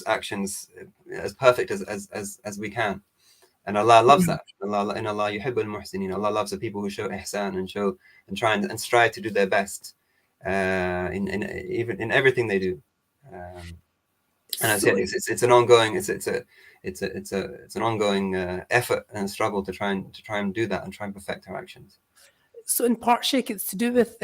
actions as perfect as we can. And Allah loves that. Allah yuhibbul muhsinin. Allah loves the people who show ihsan and try and strive to do their best in everything they do. And as I said, it's an ongoing it's an ongoing effort and struggle to try and do that and try and perfect our actions. So in part, Shaykh, it's to do with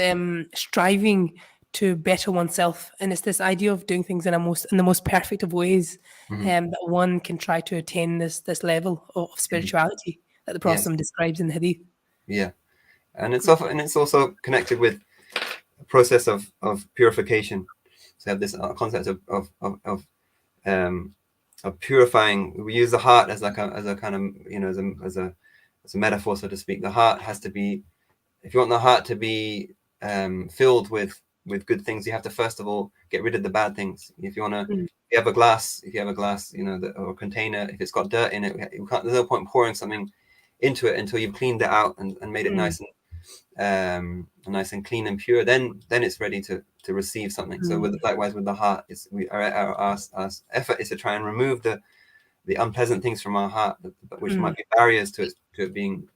striving to better oneself, and it's this idea of doing things in the most perfect of ways, that one can try to attain this level of spirituality that the Prophet describes in the Hadith. Yeah, and it's also connected with a process of purification. So we have this concept of purifying. We use the heart as a kind of as a metaphor, so to speak. The heart has to be, if you want the heart to be filled with good things, you have to first of all get rid of the bad things. If you want to, if you have a glass, or a container, if it's got dirt in it, there's no point pouring something into it until you've cleaned it out and made it nice and clean and pure. Then it's ready to receive something. So likewise with the heart, our effort is to try and remove the unpleasant things from our heart, which might be barriers to it being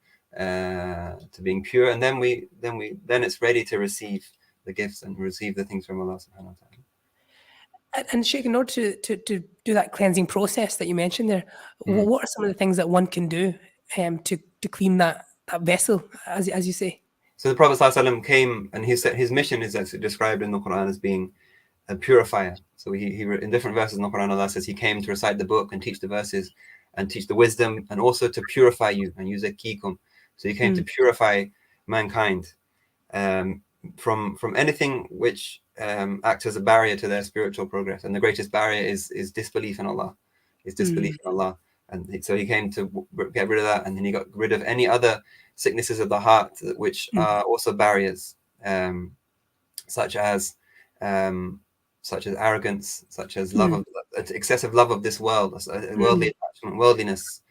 pure, and then it's ready to receive the gifts and receive the things from Allah subhanahu wa ta'ala. And Shaykh, in order to do that cleansing process that you mentioned there, what are some of the things that one can do to clean that vessel, as you say? So the Prophet ﷺ came, and he said his mission is actually described in the Quran as being a purifier. So he in different verses in the Quran, Allah says he came to recite the book and teach the verses and teach the wisdom, and also to purify you and yuzakikum. So he came to purify mankind from anything which acts as a barrier to their spiritual progress. And the greatest barrier is disbelief in Allah. And so he came to get rid of that, and then he got rid of any other sicknesses of the heart which are also barriers, such as arrogance, such as love of excessive love of this world, worldly attachment, worldliness,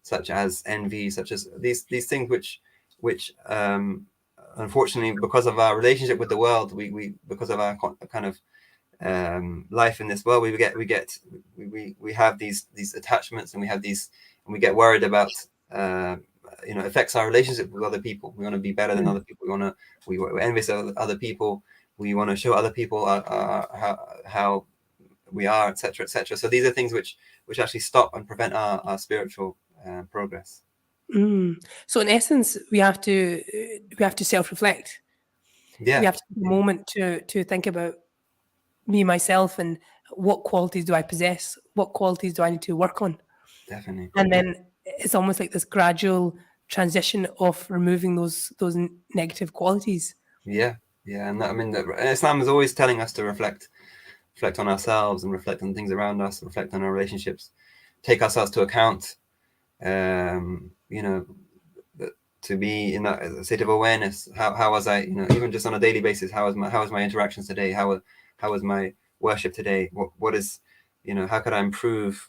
such as envy, such as these things which unfortunately, because of our relationship with the world, we because of our kind of life in this world, we have these attachments, and we get worried about affects our relationship with other people. We want to be better than other people. We're envious of other people. We want to show other people how we are, etc., etc. So these are things which actually stop and prevent our spiritual progress. So in essence, we have to self-reflect. Yeah, we have to take a moment to think about me, myself, and what qualities do I possess? What qualities do I need to work on? Definitely. And then it's almost like this gradual transition of removing those negative qualities. Yeah, and Islam is always telling us to reflect on ourselves and reflect on things around us, reflect on our relationships, take ourselves to account. To be in that state of awareness. How was I? Even just on a daily basis, how was my interactions today? How was my worship today? What is, how could I improve?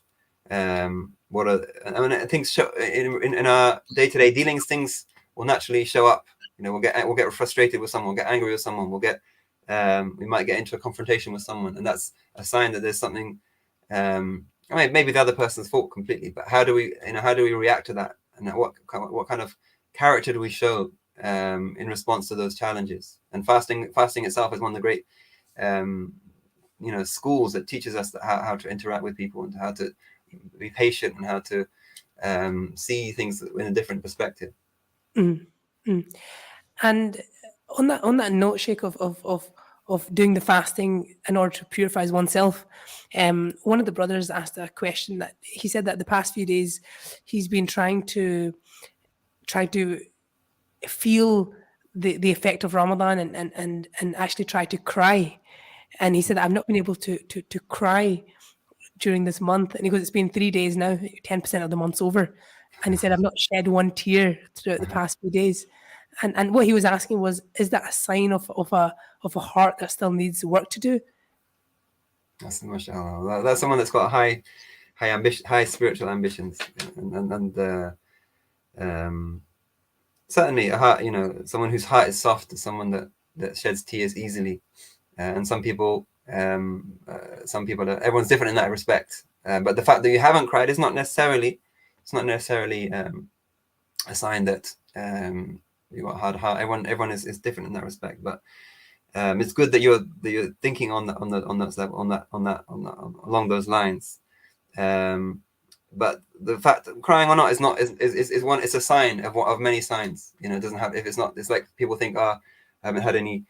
Things show in our day-to-day dealings. Things will naturally show up. We'll get frustrated with someone, we'll get angry with someone, we might get into a confrontation with someone, and that's a sign that there's something. Maybe the other person's fault completely, but how do we react to that, and what kind of character do we show in response to those challenges? And fasting itself is one of the great schools that teaches us how to interact with people and how to be patient and how to see things in a different perspective. And on that note, Shaykh, of doing the fasting in order to purify oneself, one of the brothers asked a question that he said that the past few days he's been trying to feel the effect of Ramadan and actually try to cry. And he said, I've not been able to cry during this month. And he goes, it's been 3 days now, 10% of the month's over. And he said, I've not shed one tear throughout the past few days. And what he was asking was, is that a sign of a heart that still needs work to do? That's mashallah. That's someone that's got high ambition, high spiritual ambitions, and certainly a heart. Someone whose heart is soft is someone that sheds tears easily. And some people Some people are, everyone's different in that respect. But the fact that you haven't cried is not necessarily, a sign that you got a hard heart. Everyone is different in that respect. But it's good that you're thinking on that level, along those lines. But the fact that crying or not is one. It's a sign of many signs. You know, it doesn't have, if it's not. It's like people think, I haven't had any,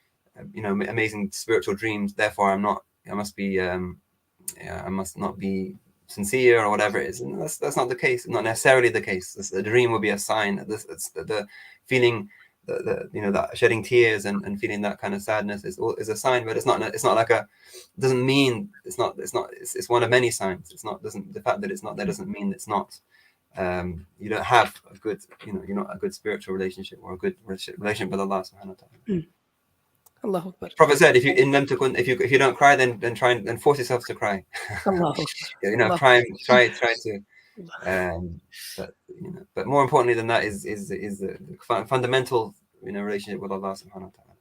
amazing spiritual dreams. Therefore, I'm not. I must be. I must not be sincere or whatever it is. And that's not the case. Not necessarily the case. The dream will be a sign. The feeling, that shedding tears and feeling that kind of sadness is a sign. But it's not like a. Doesn't mean it's not. It's one of many signs. It's not. Doesn't the fact that it's not there doesn't mean it's not. You don't have a good. You're not a good spiritual relationship or a good relationship with Allah Subhanahu wa Ta'ala. Allahu Akbar. Prophet said, if you don't cry, then try and force yourself to cry. Allahu Akbar. try to. But more importantly than that is the fundamental relationship with Allah Subhanahu wa Ta'ala.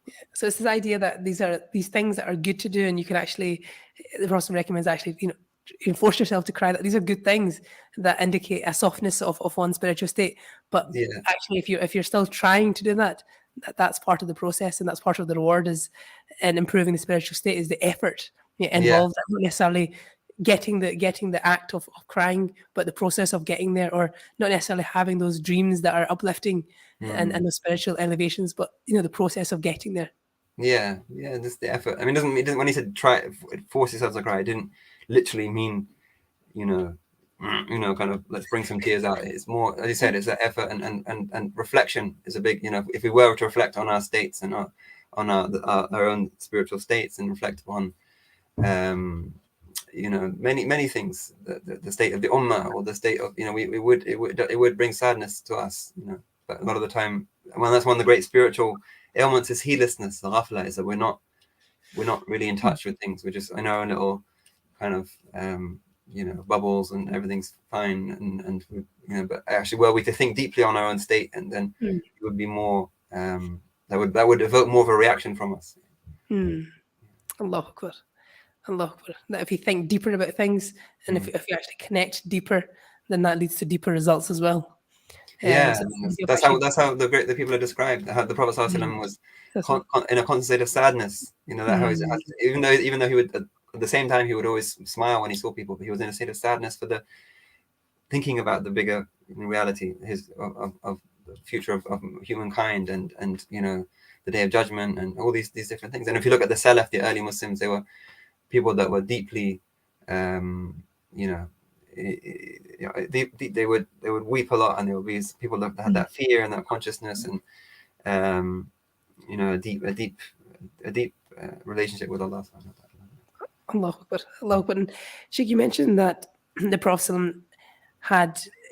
Yeah. So it's this idea that these things that are good to do, and you can actually, the Prophet recommends actually, force yourself to cry, that these are good things that indicate a softness of one's spiritual state. But actually, if you're still trying to do that, that's part of the process, and that's part of the reward is in improving the spiritual state is the effort involved. Not necessarily getting the act of crying, but the process of getting there, or not necessarily having those dreams that are uplifting and those spiritual elevations, but the process of getting there. Yeah, just the effort. I mean, it doesn't when he said try force yourself to cry, it didn't literally mean kind of let's bring some tears out. It's more, as you said, it's an effort and reflection is a big, if we were to reflect on our states and on our own spiritual states and reflect on many things, the state of the ummah or the state of it would bring sadness to us, but a lot of the time, well, that's one of the great spiritual ailments is heedlessness. The ghafla is that we're not really in touch with things. We're just in our own little kind of bubbles and everything's fine and but actually were we to think deeply on our own state, and then it would be more that would evoke more of a reaction from us. Allahu Akbar. Allahu Akbar. That if you think deeper about things and if you actually connect deeper, then that leads to deeper results as well. That's how the people are described. How the Prophet ﷺ was in a constant state of sadness. That how even though he would at the same time he would always smile when he saw people, but he was in a state of sadness for the thinking about the bigger reality of the future of humankind and the day of judgment and all these different things. And if you look at the Salaf, the early Muslims, they were people that were deeply they would weep a lot, and there would be people that had that fear and that consciousness and a deep relationship with Allah. Allahu Akbar. Allahu Akbar. And Shaykh, you mentioned that the Prophet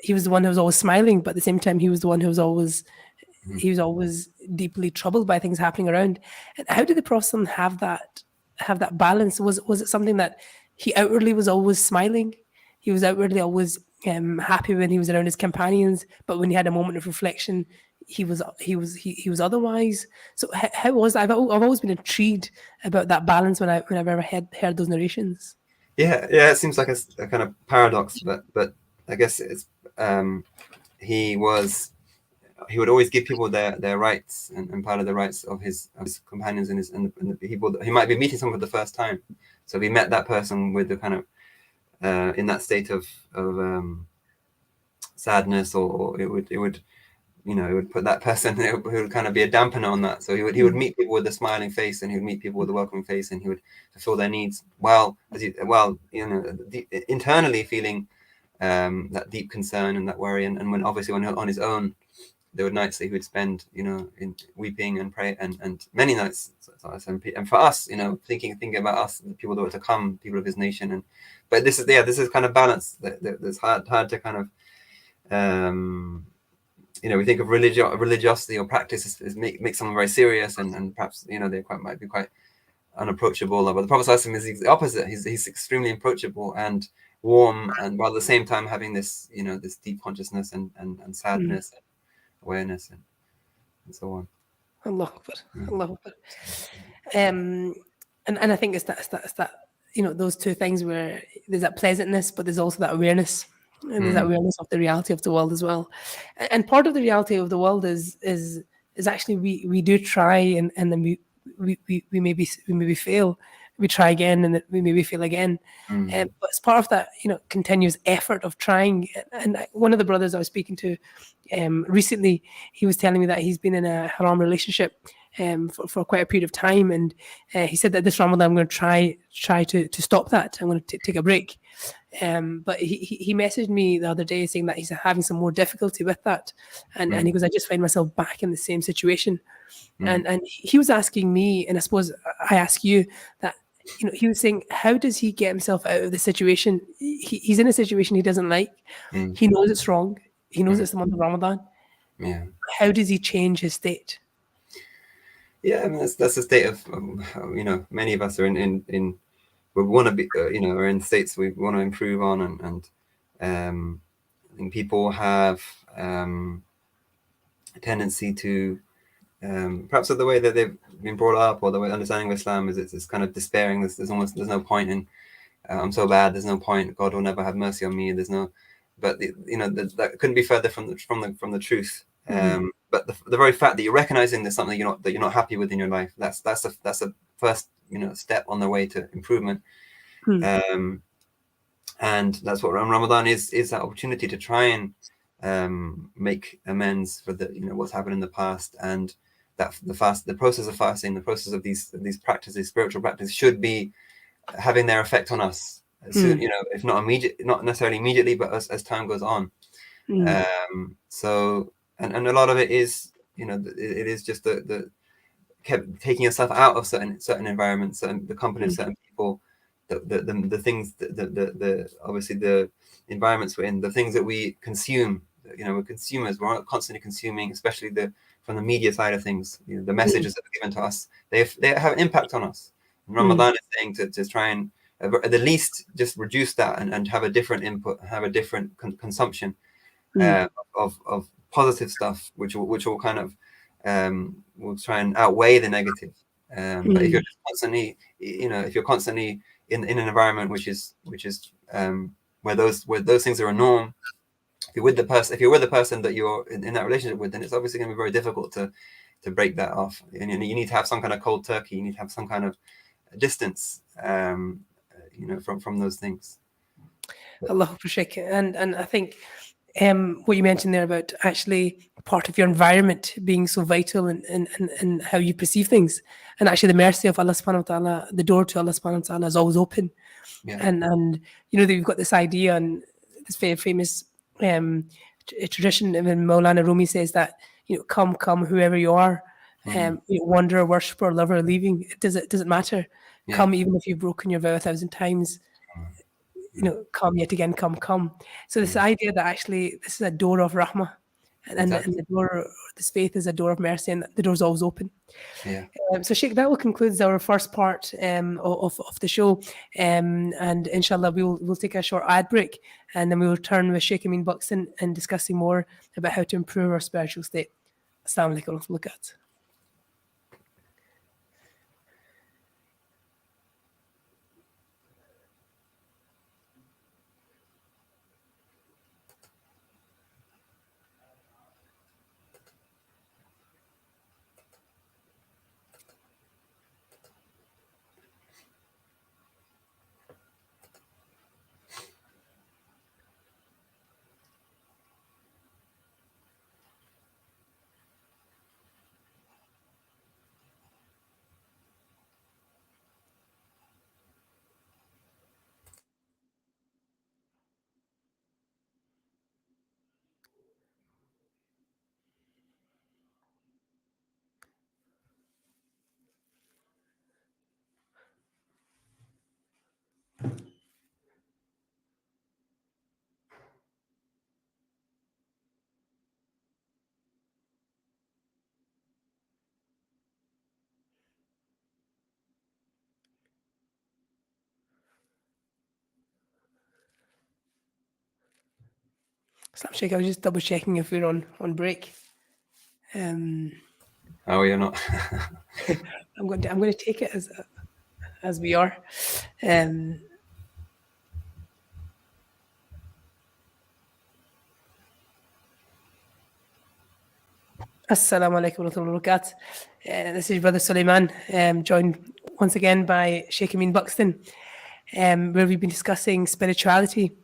he was the one who was always smiling, but at the same time he was the one who was always deeply troubled by things happening around. And how did the Prophet have that balance? Was it something that he outwardly was always smiling? He was outwardly always happy when he was around his companions, but when he had a moment of reflection, he was otherwise. So how was that? I've always been intrigued about that balance whenever I've ever heard those narrations. Yeah, it seems like a kind of paradox, but I guess it's he would always give people their rights and part of the rights of his companions and the people that he might be meeting someone for the first time. So if he met that person with the kind of in that state of sadness, or it would put that person, it would kind of be a dampener on that. So he would meet people with a smiling face, and he would meet people with a welcoming face, and he would fulfill their needs internally feeling that deep concern and that worry. And when obviously on his own, there were nights that he would spend, in weeping and pray, and many nights. And for us, thinking about us, the people that were to come, people of his nation, but this is kind of balance. That's hard to kind of, we think of religiosity or practice as make someone very serious, and perhaps they might be quite unapproachable. But the Prophet ﷺ is the opposite. He's extremely approachable and warm, and while at the same time having this this deep consciousness and sadness, and awareness, and so on. Allahu Akbar. Allahu Akbar. And I think it's that those two things where there's that pleasantness, but there's also that awareness, and there's that awareness of the reality of the world as well. And part of the reality of the world is actually we do try, and then we maybe fail, we try again, and then we maybe fail again. But it's part of that continuous effort of trying. And one of the brothers I was speaking to recently, he was telling me that he's been in a haram relationship for quite a period of time, and he said that this Ramadan I'm going to try to stop that. I'm going to take a break. But he messaged me the other day saying that he's having some more difficulty with that, and he goes, I just find myself back in the same situation. And he was asking me, and I suppose I ask you that, he was saying, how does he get himself out of the situation? He's in a situation he doesn't like. He knows it's wrong. He knows it's the month of Ramadan. Yeah. How does he change his state? Yeah, I mean, that's a state of many of us are in we want to be are in states we want to improve on, and I think people have a tendency to perhaps of the way that they've been brought up, or the way understanding of Islam is it's kind of despairing. There's no point in I'm so bad. There's no point. God will never have mercy on me. There's no, but that couldn't be further from the truth. But the very fact that you're recognizing there's something that you're not happy with in your life, that's a first step on the way to improvement. And that's what Ramadan is that opportunity to try and make amends for what's happened in the past, and that the process of fasting, the process of these practices, spiritual practices, should be having their effect on us soon, if not necessarily immediately, but as time goes on. So and a lot of it is it is just the kept taking yourself out of certain environments, the company of certain people, the things, the obviously the environments we're in, the things that we consume. We're consumers. We're constantly consuming, especially from the media side of things. The messages that are given to us, they have an impact on us. And Ramadan is saying to try and at the least just reduce that and have a different input, have a different consumption of positive stuff, which will kind of will try and outweigh the negative. But if you're just constantly, if you're constantly in an environment which is where those things are a norm, if you're with the person that you're in that relationship with, then it's obviously going to be very difficult to break that off. And you need to have some kind of cold turkey. You need to have some kind of distance, from those things. Allah Shaykh. And I think what you mentioned there about actually part of your environment being so vital in how you perceive things, and actually the mercy of Allah subhanahu wa ta'ala, the door to Allah subhanahu wa ta'ala is always open. Yeah. And you've got this idea, and this very famous tradition, when Maulana Rumi says that come whoever you are, wanderer, worshipper, lover, leaving, it doesn't matter. Yeah. Come even if you've broken your vow 1,000 times. Come yet again, come. So this idea that actually this is a door of rahmah, and this faith is a door of mercy, and the door's always open. Yeah. So Shaykh, that will conclude our first part of the show, and inshallah we'll take a short ad break, and then we will return with Shaykh Amin Buxton and discussing more about how to improve our spiritual state. Assalamu alaikum wa rahmatullahi wa barakatuh. Shaykh, I was just double checking if we're on break. Oh, you're not. I'm going to take it as as we are. Assalamu alaikum wa rahmatullahi wa barakatuh. This is Brother Suleiman, joined once again by Sheikh Amin Buxton, where we've been discussing spirituality.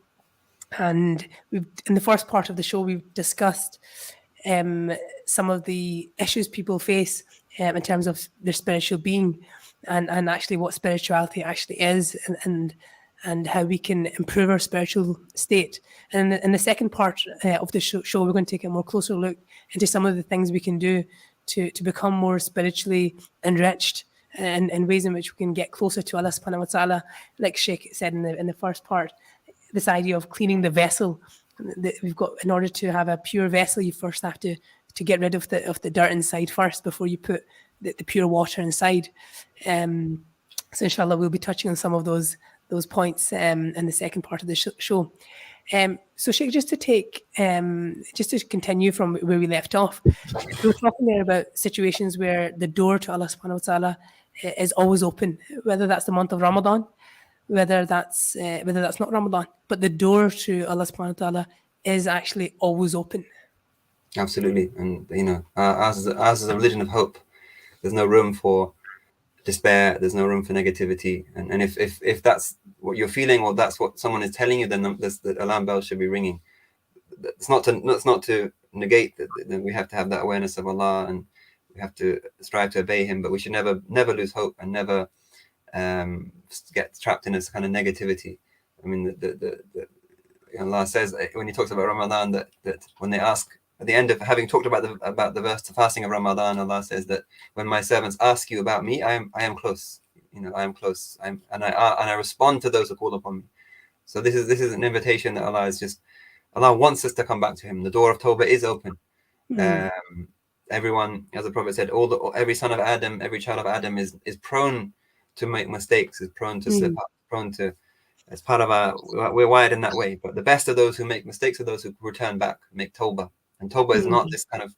And in the first part of the show, we've discussed some of the issues people face in terms of their spiritual being, and actually what spirituality actually is, and how we can improve our spiritual state. And in the second part of the show, we're going to take a more closer look into some of the things we can do to become more spiritually enriched, and ways in which we can get closer to Allah subhanahu wa ta'ala. Like Shaykh said in the first part, this idea of cleaning the vessel that we've got. In order to have a pure vessel, you first have to get rid of the dirt inside first before you put the pure water inside. So inshallah, we'll be touching on some of those points in the second part of the show. So Sheikh, just to continue from where we left off, we were talking there about situations where the door to Allah subhanahu wa ta'ala is always open, whether that's the month of Ramadan, whether that's not Ramadan, but the door to Allah subhanahu wa ta'ala is actually always open. Absolutely. And ours is a religion of hope. There's no room for despair, there's no room for negativity, and if that's what you're feeling, or that's what someone is telling you, then the alarm bell should be ringing. It's not to negate that we have to have that awareness of Allah, and we have to strive to obey Him, but we should never lose hope, and never get trapped in this kind of negativity. I mean, Allah says when He talks about Ramadan that when they ask at the end of having talked about the verse to fasting of Ramadan, Allah says that when my servants ask you about me, I am close. I am close. And I respond to those who call upon me. So this is an invitation that Allah wants us to come back to Him. The door of Tawbah is open. Everyone, as the Prophet said, every son of Adam, every child of Adam is prone to make mistakes, is prone to slip up, prone to. It's part of we're wired in that way. But the best of those who make mistakes are those who return back, make Tawbah. And Tawbah is not this kind of,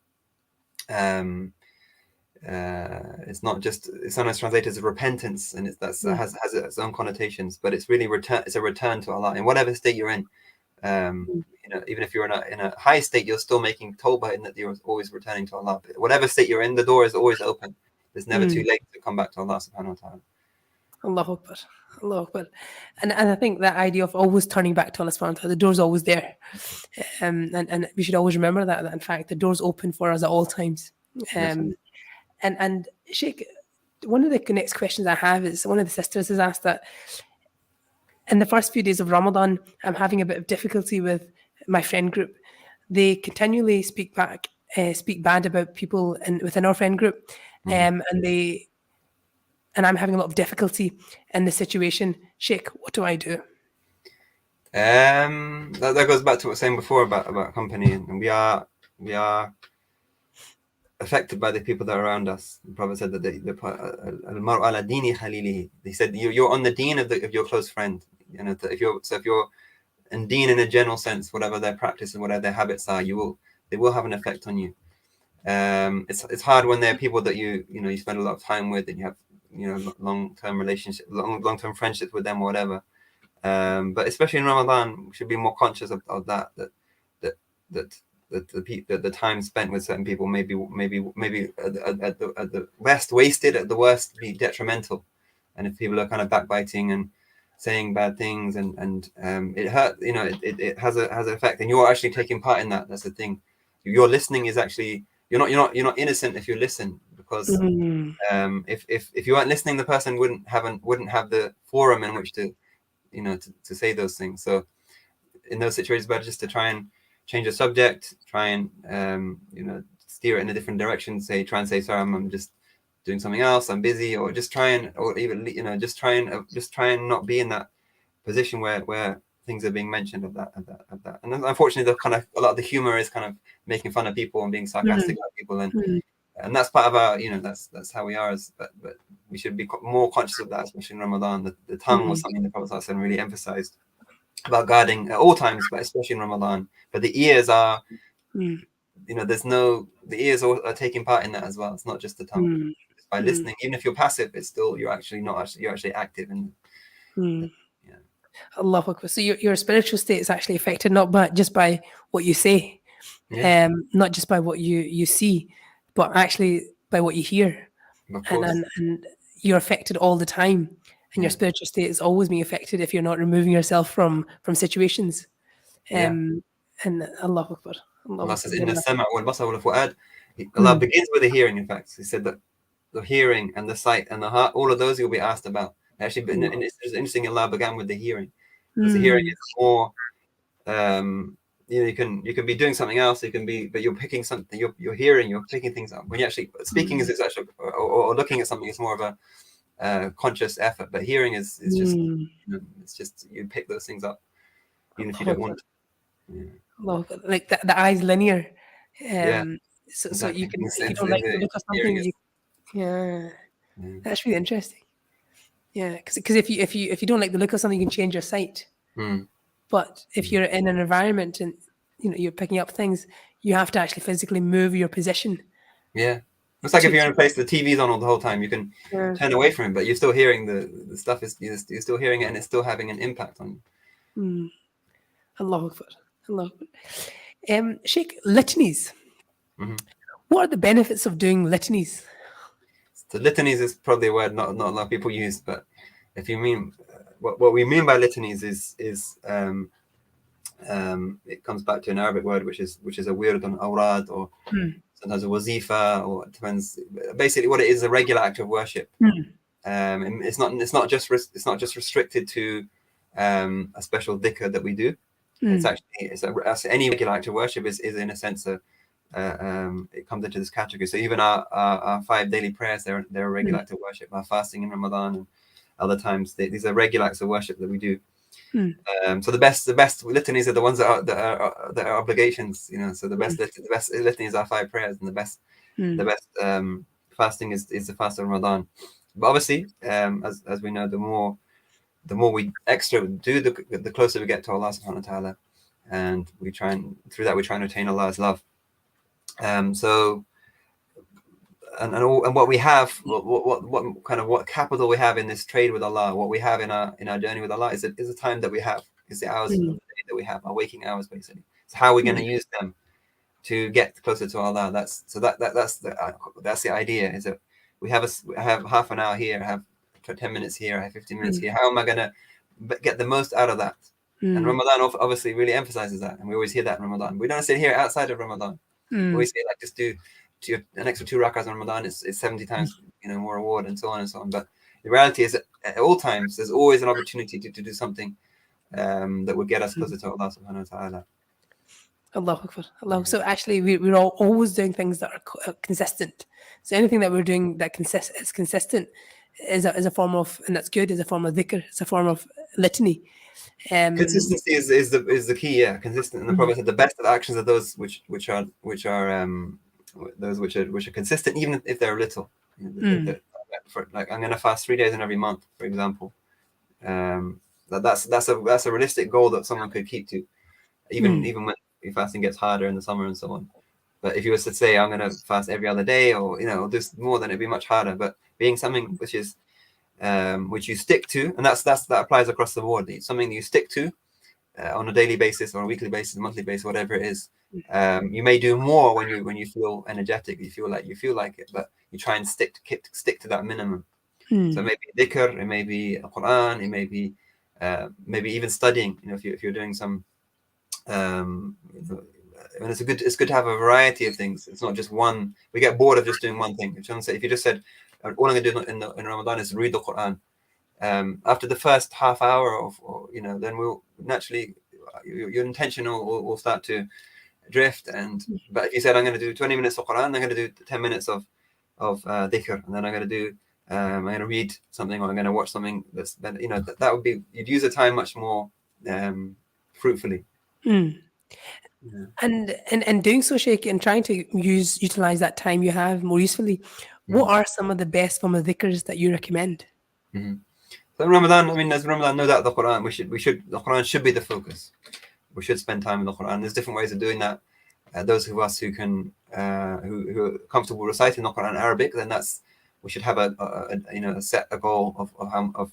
it's not just, it's sometimes translated as repentance, and has its own connotations, but it's really it's a return to Allah in whatever state you're in. Even if you're in a high state, you're still making Tawbah, in that you're always returning to Allah. But whatever state you're in, the door is always open. It's never too late to come back to Allah subhanahu wa ta'ala. Allahu Akbar. Allahu Akbar. And I think that idea of always turning back to Allah subhanahu wa ta'ala, the door's always there. And we should always remember that in fact the door's open for us at all times. And Sheikh, one of the next questions I have is, one of the sisters has asked that in the first few days of Ramadan, I'm having a bit of difficulty with my friend group. They continually speak bad about people within our friend group, and I'm having a lot of difficulty in the situation. Sheikh, what do I do? That goes back to what I was saying before about company, and we are affected by the people that are around us. The Prophet said that al-mar'u ala dini khalilihi. He said you're on the deen of your close friend. If you're in deen in a general sense, whatever their practice and whatever their habits are, they will have an effect on you. It's hard when there are people that you spend a lot of time with, and you have long-term relationship, long-term friendships with them or whatever. But especially in Ramadan, we should be more conscious of that the time spent with certain people maybe at the best wasted, at the worst be detrimental. And if people are kind of backbiting and saying bad things, and it hurt, it has an effect, and you're actually taking part in that. That's the thing. Your listening is actually, you're not innocent if you listen, because if you weren't listening, the person wouldn't have the forum in which to say those things. So in those situations, better just to try and change the subject, try and steer it in a different direction. Try and say, sorry, I'm just doing something else, I'm busy, or just try and not be in that position where things are being mentioned of that. And unfortunately, a lot of the humor is kind of making fun of people and being sarcastic about people, and that's part of our, that's how we are. But we should be more conscious of that, especially in Ramadan. The tongue was something the Prophet ﷺ really emphasized about guarding at all times, but especially in Ramadan. But the ears are, the ears are taking part in that as well. It's not just the tongue. by listening. Even if you're passive, it's still you're actually active. And yeah. Allahu Akbar. So your spiritual state is actually affected not just by what you say, Yeah. not just by what you see, but actually by what you hear. Of course. And you're affected all the time. And your spiritual state is always being affected if you're not removing yourself from situations. And Allahu Akbar. Allah says, "Inna as-sam'a wal-basara wal-fu'ad." Allah begins with the hearing. In fact, He said that the hearing and the sight and the heart, all of those you'll be asked about. Actually, it's interesting. Allah began with the hearing, because the hearing is more. You can be doing something else. You can be, but you're picking something. You're hearing. You're picking things up. When you actually speaking is actually, or looking at something is more of a conscious effort. But hearing is just it's just you pick those things up, even if you don't want to. Like the eye's linear. So Exactly. you can, if you don't like the look of something, that's really interesting. Yeah, because if you don't like the look of something, you can change your sight. But if you're in an environment and you're picking up things, you have to actually physically move your position. Yeah, it's like if you're in a place the TV's on all the whole time, you can turn away from it, but you're still hearing the stuff. You're still hearing it, and it's still having an impact on you. Allahu Akbar. Allahu Akbar. Shaykh, litanies. What are the benefits of doing litanies? So litanies is probably a word not a lot of people use, but if you mean what we mean by litanies is it comes back to an Arabic word which is a wird on awrad, or sometimes a wazifa, or it depends. Basically, what it is a regular act of worship. It's not just restricted to a special dhikr that we do. It's actually any regular act of worship is in a sense it comes into this category. So even our 5 daily prayers, they're a regular act of worship. Our fasting in Ramadan and other times, these are regular acts of worship that we do. So the best litanies are the ones that are obligations. So the best litanies are 5 prayers, and the best fasting is the fast of Ramadan. But obviously, as we know, the more we extra do, the closer we get to Allah subhanahu wa ta'ala, and through that we try and attain Allah's love. So and what we have, what capital we have in this trade with Allah, what we have in our journey with Allah is a time that we have, is the hours of the day that we have, our waking hours basically. So how are we going to use them to get closer to Allah? That's the idea, is that we have half an hour here, I have 10 minutes here, I have 15 minutes here. How am I going to get the most out of that? And Ramadan obviously really emphasizes that, and we always hear that in Ramadan. We don't say here outside of Ramadan. We always say like just do an extra 2 rakahs in Ramadan is 70 times more reward, and so on and so on. But the reality is that at all times there's always an opportunity to do something that would get us closer to Allah subhanahu wa ta'ala. Allahu Akbar. Allah. So actually we're all always doing things that are consistent. So anything that we're doing that is consistent is a form of, and that's good, is a form of dhikr, it's a form of litany. Consistency is the key. Yeah, consistent. And the Prophet said the best of actions are those which are those which are consistent, even if they're little. Like I'm going to fast 3 days in every month, for example. That's a realistic goal that someone could keep to, even when your fasting gets harder in the summer and so on. But if you were to say I'm going to fast every other day, or do more, then it'd be much harder. But being something which is which you stick to, and that applies across the board. It's something that you stick to on a daily basis, or a weekly basis, monthly basis, whatever it is. You may do more when you feel energetic, you feel like it, but you try and stick to that minimum. So it may be dhikr, it may be Quran, it may be maybe even studying. If you're doing some, and it's good to have a variety of things. It's not just one. We get bored of just doing one thing. If you just said, all I'm going to do in Ramadan is read the Quran, after the first half hour then we'll naturally, your intention will start to drift. But if you said I'm going to do 20 minutes of Quran, I'm going to do 10 minutes of dhikr, and then I'm going to read something, or I'm going to watch something that would be, you'd use the time much more fruitfully. And doing so, Shaykh, and trying to utilize that time you have more usefully, what are some of the best form of dhikrs that you recommend? So Ramadan, as Ramadan, no doubt the Quran, the Quran should be the focus. We should spend time in the Quran. There's different ways of doing that. Those of us who are comfortable reciting the Quran in Arabic, then that's we should have a goal of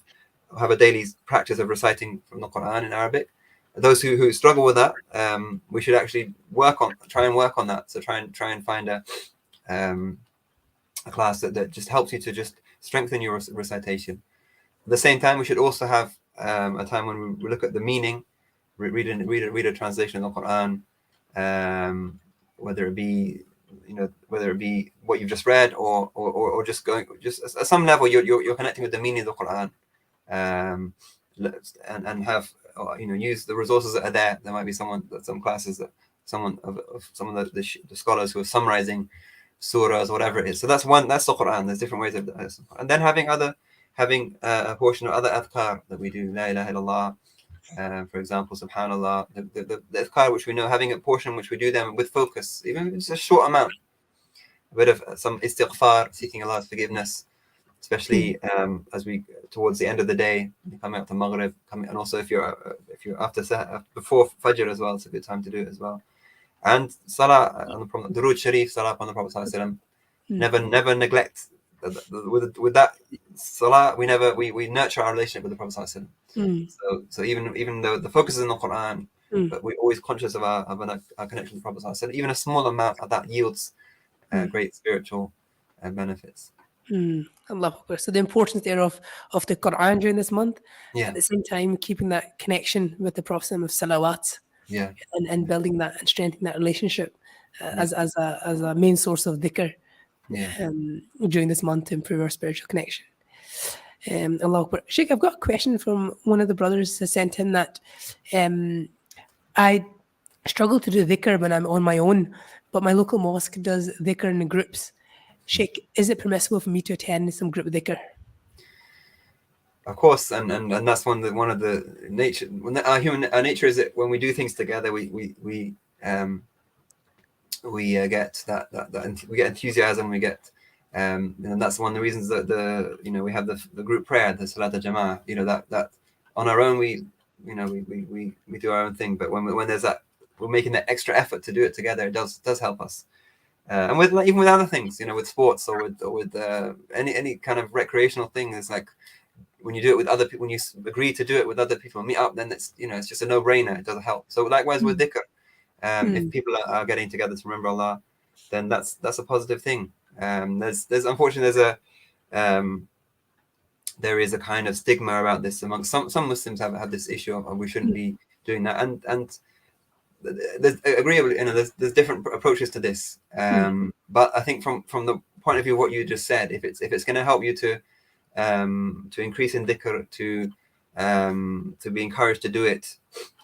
have a daily practice of reciting from the Quran in Arabic. Those who struggle with that, we should actually try and work on that. So try and find a class that just helps you to just strengthen your recitation. At the same time, we should also have a time when we look at the meaning, read a translation of the Quran, whether it be what you've just read or just at some level you're connecting with the meaning of the Quran, and have use the resources that are there. There might be some classes that some of the scholars who are summarizing surahs or whatever it is. So that's the Quran. There's different ways of that. And then having a portion of other adhkar that we do, la ilaha illallah, for example, subhanallah, the adhkar which we know, having a portion which we do them with focus, even if it's a short amount, a bit of some istighfar, seeking Allah's forgiveness, especially as we towards the end of the day, coming up to Maghrib, and also if you're before Fajr as well, it's a good time to do it as well. And Salah on the Prophet, Durood Sharif, Salah on the Prophet Sallallahu Alaihi Wasallam. Never neglect with that Salah. We nurture our relationship with the Prophet Sallallahu Alaihi Wasallam. So even though the focus is in the Quran, but we're always conscious of our connection to the Prophet Sallallahu Alaihi Wasallam. Even a small amount of that yields great spiritual benefits. Allah Akbar. So the importance there of the Quran during this month, at the same time keeping that connection with the Prophet of salawat, and building that and strengthening that relationship as a main source of dhikr during this month to improve our spiritual connection. Allah Akbar. Shaykh, I've got a question from one of the brothers who sent in that I struggle to do dhikr when I'm on my own, but my local mosque does dhikr in groups. Shaykh, is it permissible for me to attend some group dhikr? Of course, and that's one of the nature. Our nature is that when we do things together, we get that we get enthusiasm. We get and that's one of the reasons that we have the group prayer, the Salat al-Jama'ah. That on our own we do our own thing, but when there's that, we're making that extra effort to do it together. It does help us. And even with other things, with sports or with any kind of recreational thing, it's like when you do it with other people, when you agree to do it with other people and meet up, then it's it's just a no-brainer. It doesn't help. So likewise with dhikr, if people are getting together to remember Allah, then that's a positive thing. There's unfortunately there is a kind of stigma about this amongst some Muslims have this issue of we shouldn't be doing that, and there's agreeable, there's different approaches to this, but I think from the point of view of what you just said, if it's going to help you to increase in dhikr, to be encouraged to do it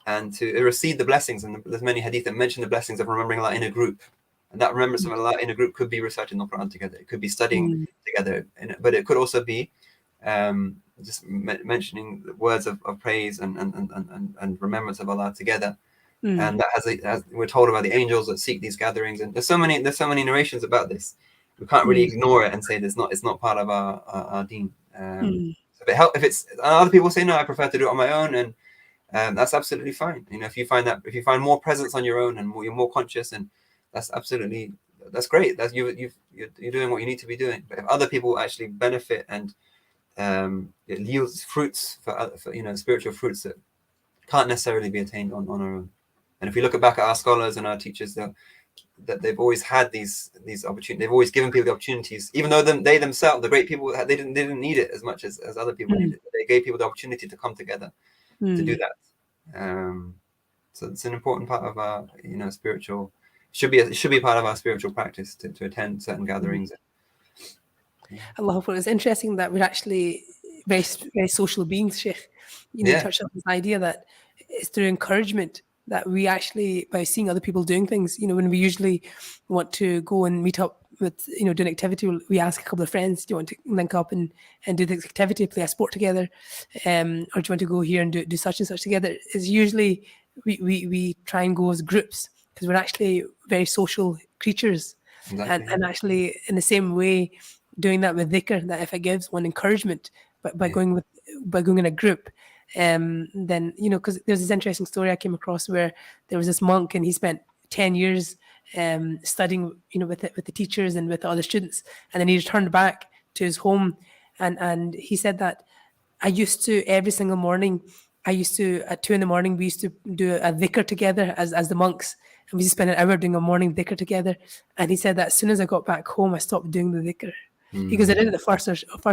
and to receive the blessings, and there's many hadith that mention the blessings of remembering Allah in a group, and that remembrance of Allah in a group could be reciting the Quran together, it could be studying together, but it could also be just mentioning the words of praise and remembrance of Allah together. And that has we're told about the angels that seek these gatherings, and there's so many narrations about this. We can't really ignore it and say it's not part of our deen. So if other people say no, I prefer to do it on my own, and that's absolutely fine. If you find more presence on your own and you're more conscious, and that's great. That's you're doing what you need to be doing. But if other people actually benefit and it yields fruits for spiritual fruits that can't necessarily be attained on our own. And if we look back at our scholars and our teachers, that they've always had these opportunities, they've always given people the opportunities, even though they themselves, the great people, they didn't need it as much as other people needed it. They gave people the opportunity to come together to do that. So it's an important part of our spiritual, should be part of our spiritual practice to attend certain gatherings. Allah, it's interesting that we're actually very, very social beings, Shaykh. You touched on this idea that it's through encouragement that we actually, by seeing other people doing things, when we usually want to go and meet up with, do an activity, we ask a couple of friends, do you want to link up and do this activity, play a sport together, or do you want to go here and do such and such together? It's usually, we try and go as groups, because we're actually very social creatures. Exactly. And actually, in the same way, doing that with dhikr, that if it gives one encouragement, but by going in a group, then because there's this interesting story I came across where there was this monk and he spent 10 years studying with the teachers and with the other students, and then he returned back to his home, and he said that I used to every single morning. I used to at 2 a.m. we used to do a dhikr together as the monks, and we used to spend an hour doing a morning dhikr together. And he said that as soon as I got back home, I stopped doing the dhikr. He goes, I did it the first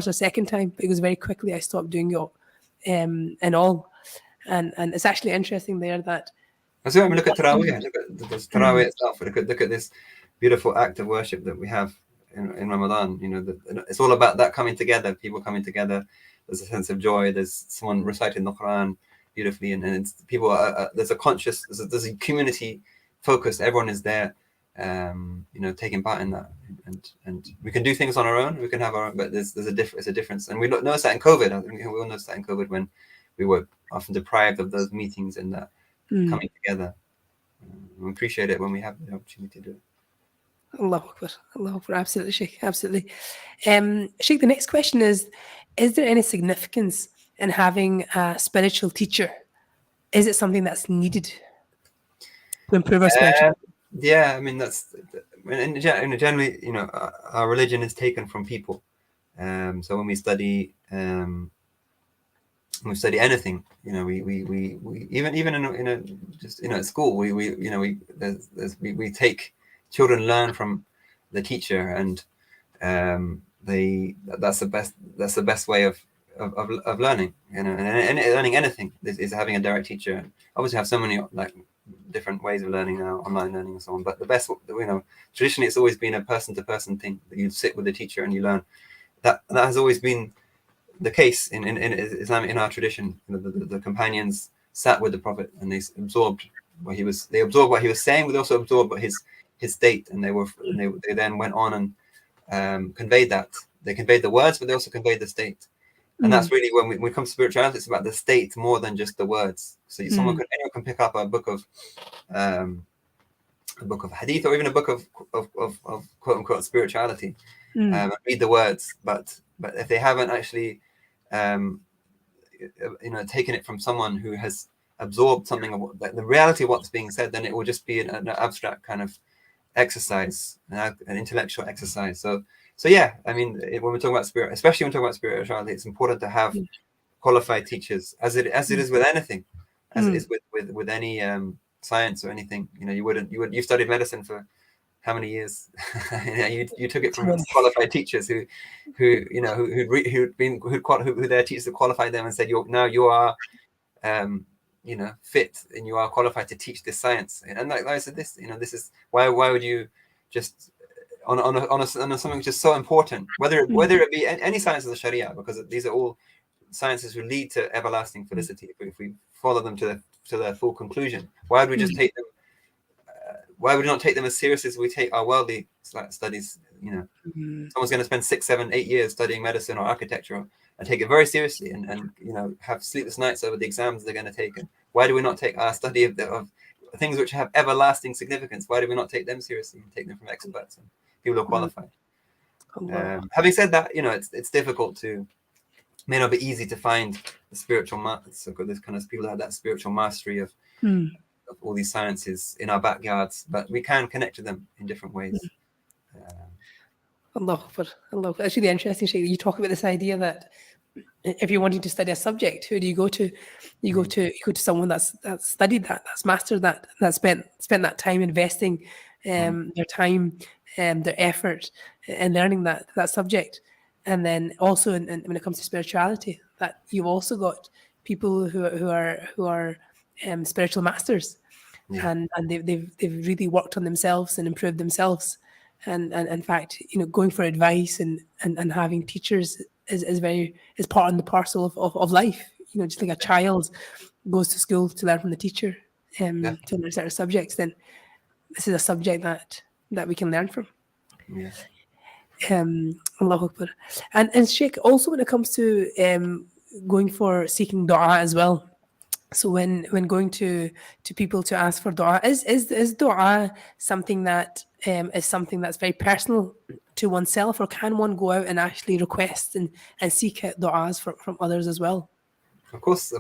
or second time, but it was very quickly I stopped doing it, and all. And it's actually interesting there that. So when we look at Taraweeh, look at the Taraweeh itself. Look at this beautiful act of worship that we have in Ramadan. You know, it's all about that coming together, people coming together. There's a sense of joy. There's someone reciting the Quran beautifully, and it's, people are, there's a conscious, there's a community focus. Everyone is there, you know, taking part in that. And we can do things on our own. We can have our own, but there's a difference. And we noticed that in COVID. I think we all noticed that in COVID when we were often deprived of those meetings and that coming together. We appreciate it when we have the opportunity to do it. Allahu Akbar. Allahu Akbar. Absolutely, Shaykh. Absolutely. Shaykh, the next question is there any significance in having a spiritual teacher? Is it something that's needed to improve our spirituality? Yeah, I mean, generally, you know, our religion is taken from people. So when we study anything, you know, we even in a just, you know, at school, we take children learn from the teacher, and that's the best way of learning, you know, and learning anything is having a direct teacher. Obviously, have so many like different ways of learning now, online learning and so on. But the best, you know, traditionally it's always been a person-to-person thing that you sit with the teacher and you learn. That has always been the case in Islamic, in our tradition. You know, the companions sat with the Prophet and they absorbed what he was saying, but they also absorbed his state, and they then went on and conveyed that. They conveyed the words, but they also conveyed the state. And that's really when we come to spirituality, it's about the state more than just the words. So anyone can pick up a book of hadith, or even a book of quote unquote spirituality, and read the words, but if they haven't actually you know, taken it from someone who has absorbed something of the reality of what's being said, then it will just be an abstract kind of exercise, an intellectual exercise. So yeah, I mean, when we're talking about spirit, especially when we're talking about spirituality, it's important to have qualified teachers, as it is with anything, as it is with any science or anything. You know, you studied medicine for how many years? you took it from qualified teachers who their teachers qualified them and said, you are you know, fit, and you are qualified to teach this science. And like I said, this, you know, this is why would you just on something just so important, whether it be any science of the Sharia, because these are all sciences who lead to everlasting felicity if we follow them to their full conclusion. Why would we just take them? Why would we not take them as seriously as we take our worldly studies? You know, someone's going to spend 6, 7, 8 years studying medicine or architecture and take it very seriously, and you know, have sleepless nights over the exams they're going to take. And why do we not take our study of things which have everlasting significance? Why do we not take them seriously and take them from experts and people who are qualified? Having said that, you know, it's difficult to, may not be easy to find the spiritual so this kind of people that have that spiritual mastery of all these sciences in our backyards, but we can connect to them in different ways. Allah. That's really interesting, Shaykh. You talk about this idea that if you're wanting to study a subject, who do you go to? You go to someone that's studied that's mastered that spent that time investing their time and their effort in learning that subject. And then also when it comes to spirituality, that you've also got people who are spiritual masters, and they've really worked on themselves and improved themselves. And in fact, you know, going for advice and having teachers is part and the parcel of life. You know, just like a child goes to school to learn from the teacher to learn certain subjects, then this is a subject that we can learn from. Yeah. Allahu Akbar. And Shaykh, also when it comes to going for seeking dua as well. So when going to people to ask for dua, is dua something that is something that's very personal to oneself, or can one go out and actually request and seek out duas from others as well? Of course,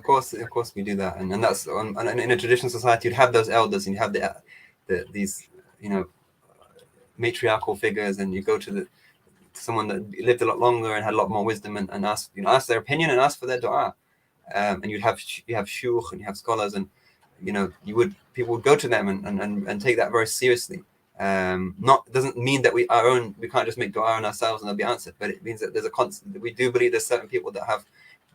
we do that, and that's in a traditional society. You'd have those elders, and you have these, you know, matriarchal figures, and you go to someone that lived a lot longer and had a lot more wisdom, and ask their opinion and ask for their dua. And you have shuyukh and you have scholars, and people would go to them and take that very seriously. Doesn't mean that we can't just make dua on ourselves and they'll be answered, but it means that there's a constant. We do believe there's certain people that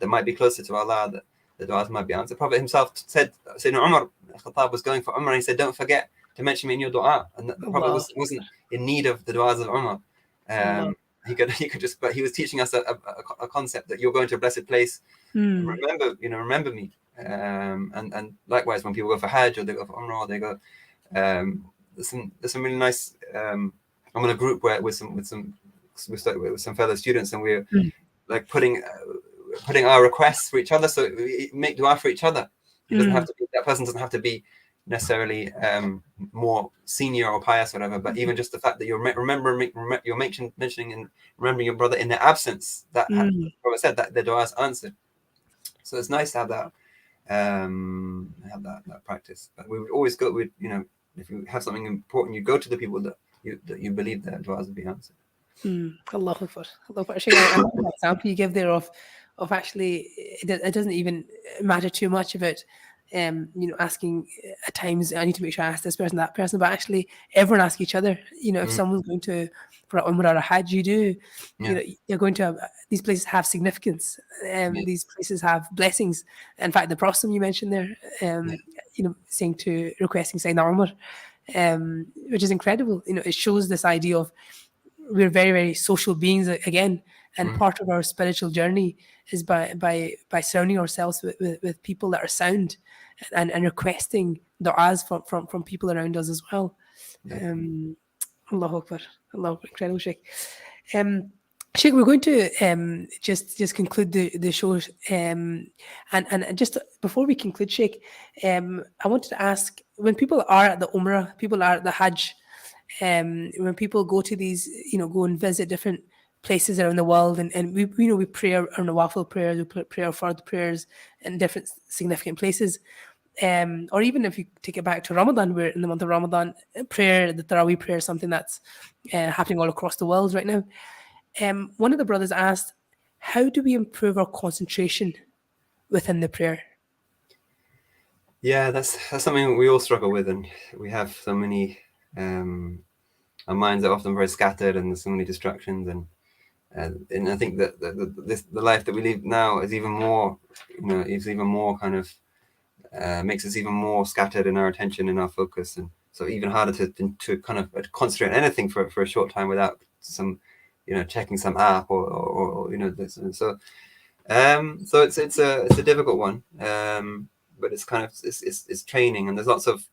might be closer to Allah, that the du'as might be answered. The Prophet himself said, Sayyidina Umar Khattab was going for Umrah, and he said, don't forget to mention me in your dua. And the Prophet wasn't in need of the du'as of Umrah. He could just, but he was teaching us a concept that you're going to a blessed place. Remember me. And likewise, when people go for Hajj or they go for Umrah, or they go, there's some really nice. I'm in a group with some fellow students, and we're like putting our requests for each other, so we make dua for each other. It doesn't have to be, that person doesn't have to be necessarily more senior or pious, or whatever. But even just the fact that you're mentioning and remembering your brother in their absence, that Prophet said that the dua is answered. So it's nice to have that practice. But we would always go with, if you have something important, you go to the people that you believe that du'as will be answered. Allahu Akbar. Shaykh, I love that example you give there of actually it doesn't even matter too much about asking at times, I need to make sure I ask this person, that person, but actually everyone ask each other. If someone's going to for a Umrah or a Hajj, you're going to these places have significance. These places have blessings. In fact, the Prophet you mentioned there, requesting Sayyidina Umar, which is incredible. It shows this idea of we're very, very social beings again, and part of our spiritual journey is by surrounding ourselves with people that are sound and requesting du'as from people around us as well. Allahu Akbar. Incredible, Shaykh. Shaykh, we're going to just conclude the show, and just before we conclude, Shaykh, I wanted to ask, when people are at the Umrah, people are at the Hajj, when people go to these, go and visit different places around the world, and we pray our Nawafil prayers, we pray our Fard prayers in different significant places, or even if you take it back to Ramadan, we're in the month of Ramadan, prayer, the Tarawih prayer, is something that's happening all across the world right now. One of the brothers asked, how do we improve our concentration within the prayer? Yeah, that's something we all struggle with, and we have so many. Our minds are often very scattered, and there's so many distractions, and I think that the life that we live now is even more, is even more kind of makes us even more scattered in our attention and our focus, and so even harder to kind of concentrate on anything for a short time without some, checking some app or this. And so it's a difficult one, but it's kind of it's training, and there's lots of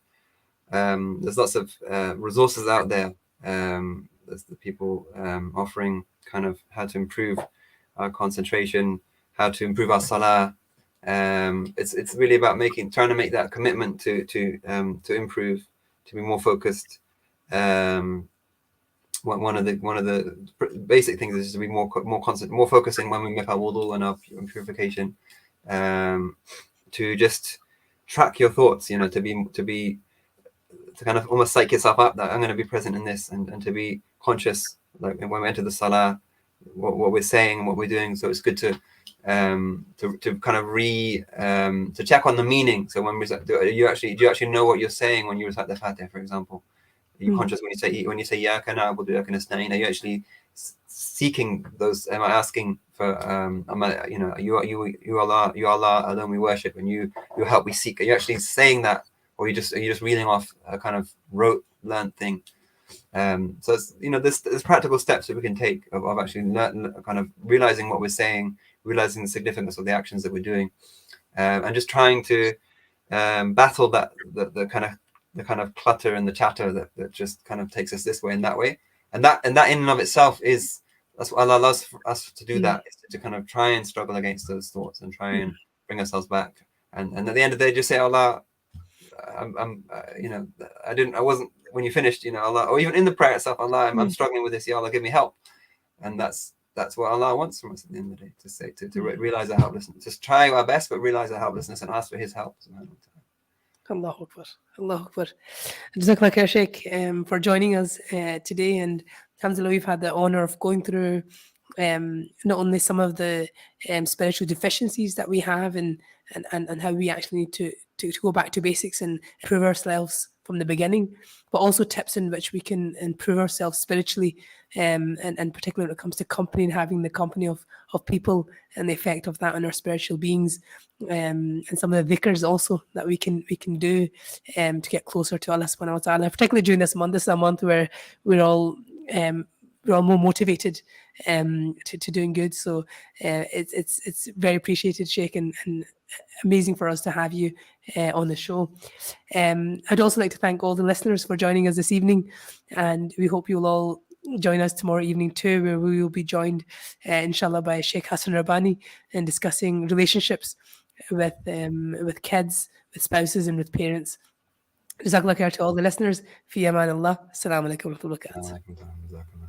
resources out there. There's the people offering kind of how to improve our concentration, how to improve our salah. It's really about trying to make that commitment to improve, to be more focused. One of the basic things is to be more focusing when we make our wudu and our purification. To just track your thoughts, to kind of almost psych yourself up that I'm going to be present in this, and to be conscious, like when we enter the salah, what we're saying and what we're doing. So it's good to kind of to check on the meaning. So when do you actually know what you're saying when you recite the Fatiha, for example? Are you conscious when you say Ya kana abudu ya kana nasta'in? Are you actually seeking those? Am I asking for you Allah alone we worship, and you help we seek? Are you actually saying that, or are you just reading off a kind of learned thing? So it's, there's practical steps that we can take of actually kind of realizing what we're saying, realizing the significance of the actions that we're doing, and just trying to battle the kind of clutter and the chatter that just kind of takes us this way and that way, and that in and of itself that's what Allah allows us to do. That is to kind of try and struggle against those thoughts and try and bring ourselves back, and at the end of the day just say, Allah, I wasn't, when you finished, Allah, or even in the prayer itself, Allah, I'm struggling with this, Ya Allah, give me help. And that's what Allah wants from us at the end of the day, to say, to realize our helplessness, just try our best, but realize our helplessness and ask for His help. Allahu Akbar. Allahu Akbar. Jazakallah khair, Shaykh, for joining us today, and Alhamdulillah, we've had the honor of going through not only some of the spiritual deficiencies that we have, and how we actually need to go back to basics and improve ourselves from the beginning, but also tips in which we can improve ourselves spiritually, and particularly when it comes to company and having the company of people and the effect of that on our spiritual beings, and some of the Vicars also that we can do to get closer to Allah subhanahu wa ta'ala, particularly during this month. This is a month where we're all more motivated to doing good. So it's very appreciated, Sheikh, and amazing for us to have you on the show. I'd also like to thank all the listeners for joining us this evening, and we hope you'll all join us tomorrow evening too, where we will be joined, inshallah, by Sheikh Hassan Rabbani, and discussing relationships with kids, with spouses, and with parents. Jazakallah khair to all the listeners. Fi aman Allah. Assalamu alaikum wa rahmatullahi wa barakatuh.